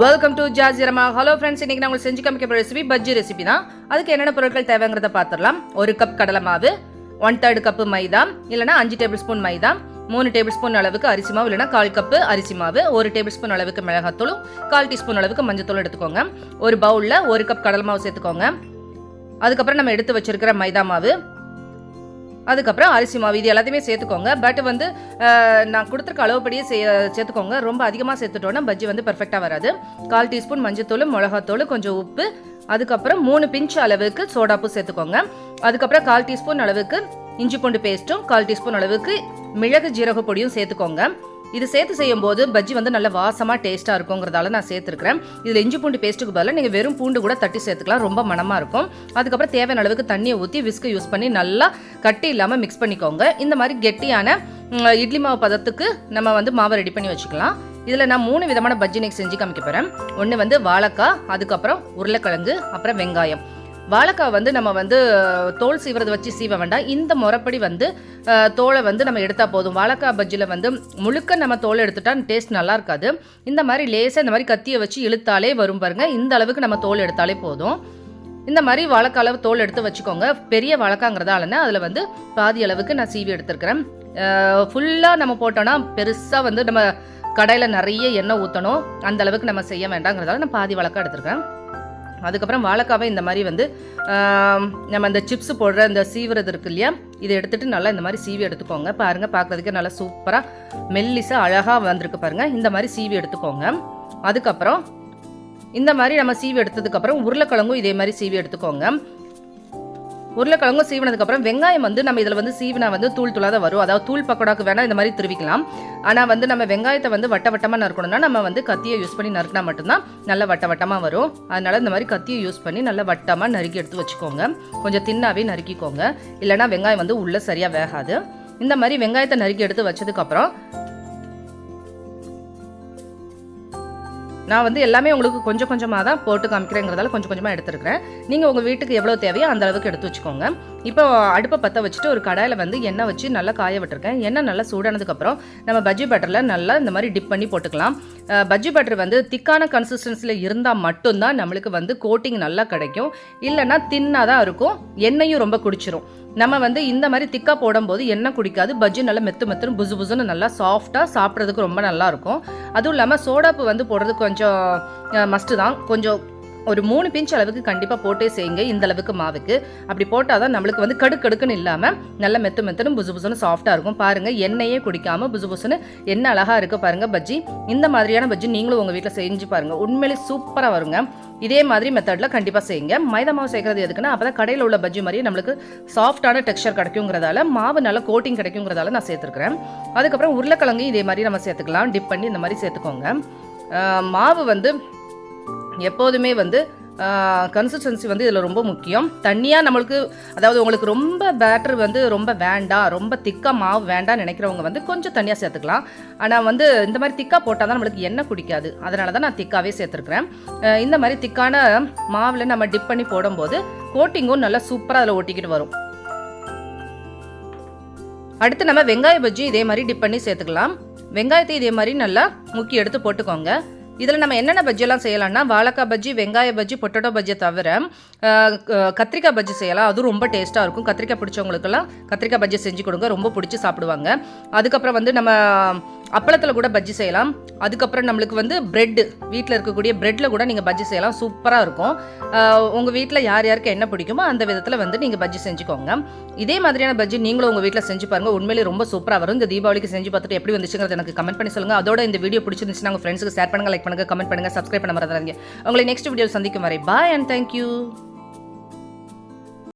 Welcome to Jazzy Aroma. Hello friends, இன்னைக்கு நான் உங்களுக்கு செஞ்சு காமிக்க போகிற ரெசிபி பஜ்ஜி ரெசிபி தான். அதுக்கு என்னென்ன பொருட்கள் தேவைங்கிறத பார்த்துடலாம். 1 கப் கடலை மாவு, 1/3 கப்பு மைதா, இல்லைனா 5 டேபிள் ஸ்பூன் மைதா, 3 டேபிள் ஸ்பூன் அளவுக்கு அரிசி மாவு, இல்லைனா 1/4 கப்பு அரிசி மாவு, 1 டேபிள் ஸ்பூன் அளவுக்கு மிளகாத்தூளும், 1/4 டீஸ்பூன் அளவுக்கு மஞ்சத்தூள் எடுத்துக்கோங்க. ஒரு பவுலில் 1 கப் கடலை மாவு சேர்த்துக்கோங்க. அதுக்கப்புறம் நம்ம எடுத்து வச்சிருக்கிற மைதா மாவு, அதுக்கப்புறம் அரிசி மாவு, இது எல்லாத்தையுமே சேர்த்துக்கோங்க. பட் வந்து நான் கொடுத்துருக்க அளவுப்படியே சேர்த்துக்கோங்க. ரொம்ப அதிகமாக சேர்த்துட்டோன்னா பஜ்ஜி வந்து பெர்ஃபெக்டாக வராது. 1/4 டீஸ்பூன் மஞ்சத்தூள், மிளகாத்தூள், கொஞ்சம் உப்பு, அதுக்கப்புறம் 3 பிஞ்ச் அளவுக்கு சோடாப்பு சேர்த்துக்கோங்க. அதுக்கப்புறம் 1/4 டீஸ்பூன் அளவுக்கு இஞ்சி பூண்டு பேஸ்ட்டும், 1/4 டீஸ்பூன் அளவுக்கு மிளகு ஜீரக பொடியும் சேர்த்துக்கோங்க. இது சேர்த்து செய்யும் போது பஜ்ஜி வந்து நல்ல வாசமாக டேஸ்ட்டாக இருக்குங்கிறதால நான் சேர்த்துருக்கிறேன். இதில் இஞ்சி பூண்டு பேஸ்ட்டுக்கு பதிலாக நீங்கள் வெறும் பூண்டு கூட தட்டி சேர்த்துக்கலாம், ரொம்ப மனமாக இருக்கும். அதுக்கப்புறம் தேவையான அளவுக்கு தண்ணியை ஊற்றி விஸ்கு யூஸ் பண்ணி நல்லா கட்டி இல்லாமல் மிக்ஸ் பண்ணிக்கோங்க. இந்த மாதிரி கெட்டியான இட்லி மாவு பதத்துக்கு நம்ம வந்து மாவை ரெடி பண்ணி வச்சுக்கலாம். இதில் நான் 3 விதமான பஜ்ஜி நெக்ஸ்ட் செஞ்சு காமிக்க போகிறேன். ஒன்று வந்து வாழைக்காய், அதுக்கப்புறம் உருளைக்கிழங்கு, அப்புறம் வெங்காயம். வாழைக்காய் வந்து நம்ம வந்து தோல் சீவுறது வச்சு சீவ வேண்டாம். இந்த முறைப்படி வந்து தோலை வந்து நம்ம எடுத்தால் போதும். வாழைக்காய் பஜ்ஜியில் வந்து முழுக்க நம்ம தோலை எடுத்துட்டா டேஸ்ட் நல்லா இருக்காது. இந்த மாதிரி லேசாக இந்த மாதிரி கத்தியை வச்சு இழுத்தாலே வரும் பாருங்க. இந்த அளவுக்கு நம்ம தோல் எடுத்தாலே போதும். இந்த மாதிரி வாழைக்காய் அளவு தோல் எடுத்து வச்சுக்கோங்க. பெரிய வாழைக்காங்கிறதாலன்னா அதில் வந்து பாதி அளவுக்கு நான் சீவி எடுத்துருக்கிறேன். ஃபுல்லாக நம்ம போட்டோன்னா பெருசாக வந்து நம்ம கடையில் நிறைய எண்ணெய் ஊற்றணும், அந்த அளவுக்கு நம்ம செய்ய வேண்டாங்கிறதால நான் பாதி வாழைக்காய் எடுத்துருக்கேன். அதுக்கப்புறம் வாழைக்காவை இந்த மாதிரி வந்து நம்ம இந்த சிப்ஸ் போடுற இந்த சீவுறது இருக்கு இல்லையா, இதை எடுத்துகிட்டு நல்லா இந்த மாதிரி சீவி எடுத்துக்கோங்க. பாருங்கள், பார்க்குறதுக்கு நல்லா சூப்பராக மெல்லிசாக அழகாக வந்திருக்கு பாருங்கள். இந்த மாதிரி சீவி எடுத்துக்கோங்க. அதுக்கப்புறம் இந்த மாதிரி நம்ம சீவி எடுத்ததுக்கப்புறம் உருளைக்கிழங்கும் இதே மாதிரி சீவி எடுத்துக்கோங்க. உருளைக்கிழங்கும் சீவினதுக்கப்புறம் வெங்காயம் வந்து நம்ம இதில் வந்து சீவினா வந்து தூள் தூளாக தான் வரும். அதாவது தூள் பக்கோடாக்கு வேணால் இந்த மாதிரி திருவிக்கலாம். ஆனால் வந்து நம்ம வெங்காயத்தை வந்து வட்டமாக நறுக்கணும்னா நம்ம வந்து கத்தியை யூஸ் பண்ணி நறுக்கினா மட்டும்தான் நல்லா வட்டமாக வரும். அதனால இந்த மாதிரி கத்தியை யூஸ் பண்ணி நல்லா வட்டமாக நறுக்கி எடுத்து வச்சுக்கோங்க. கொஞ்சம் தின்னாவே நறுக்கிக்கோங்க, இல்லைனா வெங்காயம் வந்து உள்ளே சரியாக வேகாது. இந்த மாதிரி வெங்காயத்தை நறுக்கி எடுத்து வச்சதுக்கப்புறம் நான் வந்து எல்லாமே உங்களுக்கு கொஞ்சம் கொஞ்சமாக தான் போட்டு காமிக்கிறேங்கிறதால கொஞ்சம் கொஞ்சமாக எடுத்துருக்கிறேன். நீங்கள் உங்கள் வீட்டுக்கு எவ்வளோ தேவையோ அந்த அளவுக்கு எடுத்து வச்சுக்கோங்க. இப்போ அடுப்பை பற்ற வச்சுட்டு ஒரு கடாயில் வந்து எண்ணெய் வச்சு நல்லா காய விட்டுருக்கேன். எண்ணெய் நல்லா சூடானதுக்கப்புறம் நம்ம பஜ்ஜி பட்டரில் நல்லா இந்த மாதிரி டிப் பண்ணி போட்டுக்கலாம். பஜ்ஜி பட்டர் வந்து திக்கான கன்சிஸ்டன்சியில் இருந்தால் மட்டும்தான் நம்மளுக்கு வந்து கோட்டிங் நல்லா கிடைக்கும். இல்லைன்னா தின்னாக தான் இருக்கும், எண்ணெயும் ரொம்ப குடிச்சிரும். நம்ம வந்து இந்த மாதிரி திக்கா போடும்போது எண்ணெய் குடிக்காது, பஜ்ஜி நல்லா மெத்துன்னு புசு புசுன்னு நல்லா சாஃப்டாக சாப்பிட்றதுக்கு ரொம்ப நல்லா இருக்கும். அதுவும் இல்லாமல் சோடாப்பு வந்து போடுறது கொஞ்சம் மஸ்ட்டு தான். கொஞ்சம் ஒரு 3 பிஞ்ச் அளவுக்கு கண்டிப்பாக போட்டே செய்யுங்க. இந்த அளவுக்கு மாவுக்கு அப்படி போட்டால் தான் நம்மளுக்கு வந்து கடுக்குன்னு இல்லாமல் நல்லா மெத்துன்னு புசு புசுன்னு சாஃப்டாக இருக்கும். பாருங்கள், எண்ணெயே குடிக்காமல் புசு புசுன்னு என்ன அழகாக இருக்குது பாருங்கள் பஜ்ஜி. இந்த மாதிரியான பஜ்ஜி நீங்களும் உங்கள் வீட்டில் செஞ்சு பாருங்கள், உண்மையிலே சூப்பராக வருங்க. இதே மாதிரி மெத்தடில் கண்டிப்பாக செய்யுங்க. மைதா மாவு சேர்க்கறது எதுக்குன்னா அப்போ தான் கடையில் உள்ள பஜ்ஜி மாதிரி நம்மளுக்கு சாஃப்டான டெக்ஸ்சர் கிடைக்குங்கிறதால, மாவு நல்லா கோட்டிங் கிடைக்குங்கிறதால நான் சேர்த்துருக்கிறேன். அதுக்கப்புறம் உருளைக்கிழங்கு இதே மாதிரி நம்ம சேர்த்துக்கலாம். டிப் பண்ணி இந்த மாதிரி சேர்த்துக்கோங்க. மாவு வந்து எப்போதுமே வந்து கன்சிஸ்டன்சி வந்து இதில் ரொம்ப முக்கியம். தண்ணியாக நம்மளுக்கு, அதாவது உங்களுக்கு ரொம்ப பேட்டர் வந்து ரொம்ப வேண்டாம், ரொம்ப திக்காக மாவு வேண்டாம்னு நினைக்கிறவங்க வந்து கொஞ்சம் தண்ணியாக சேர்த்துக்கலாம். ஆனால் வந்து இந்த மாதிரி திக்காக போட்டால் தான் நம்மளுக்கு எண்ணெய் குடிக்காது, அதனால தான் நான் திக்காகவே சேர்த்துருக்குறேன். இந்த மாதிரி திக்கான மாவில் நம்ம டிப் பண்ணி போடும்போது கோட்டிங்கும் நல்லா சூப்பராக அதில் ஒட்டிக்கிட்டு வரும். அடுத்து நம்ம வெங்காய பஜ்ஜி இதே மாதிரி டிப் பண்ணி சேர்த்துக்கலாம். வெங்காயத்தை இதே மாதிரி நல்லா முக்கி எடுத்து போட்டுக்கோங்க. இதில் நம்ம என்னென்ன பஜ்ஜியெல்லாம் செய்யலாம்னா வாழைக்காய் பஜ்ஜி, வெங்காய பஜ்ஜி, பொட்டேட்டோ பஜ்ஜியை தவிர கத்திரிக்காய் பஜ்ஜி செய்யலாம். அதுவும் ரொம்ப டேஸ்ட்டாக இருக்கும். கத்திரிக்காய் பிடிச்சவங்களுக்கெல்லாம் கத்திரிக்காய் பஜ்ஜி செஞ்சு கொடுங்க, ரொம்ப பிடிச்சி சாப்பிடுவாங்க. அதுக்கப்புறம் வந்து நம்ம அப்பளத்தில் கூட பஜ்ஜி செய்யலாம். அதுக்கப்புறம் நம்மளுக்கு வந்து பிரெட்டு, வீட்டில் இருக்கக்கூடிய பிரெட்டில் கூட நீங்கள் பஜ்ஜி செய்யலாம், சூப்பராக இருக்கும். உங்கள் வீட்டில் யார் யாருக்கு என்ன பிடிக்குமோ அந்த விதத்தில் வந்து நீங்கள் பஜ்ஜி செஞ்சுக்கோங்க. இதே மாதிரியான பஜ்ஜி நீங்களும் உங்கள் வீட்டில் செஞ்சு பாருங்கள், உண்மையிலே ரொம்ப சூப்பராக வரும். இந்த தீபாவளிக்கு செஞ்சு பார்த்துட்டு எப்படி வந்துச்சுங்கிறது எனக்கு கமெண்ட் பண்ணி சொல்லுங்கள். அதோட இந்த வீடியோ பிடிச்சிருந்துச்சுன்னா உங்கள் ஃப்ரெண்ட்ஸுக்கு ஷேர் பண்ணுங்கள், லைக் பண்ணுங்கள், கமெண்ட் பண்ணுங்கள், சப்ஸ்கிரைப் பண்ண மறந்துடாதீங்க. உங்களை நெக்ஸ்ட் வீடியோ சந்திக்கும் வரை பாய் அண்ட் தேங்க்யூ.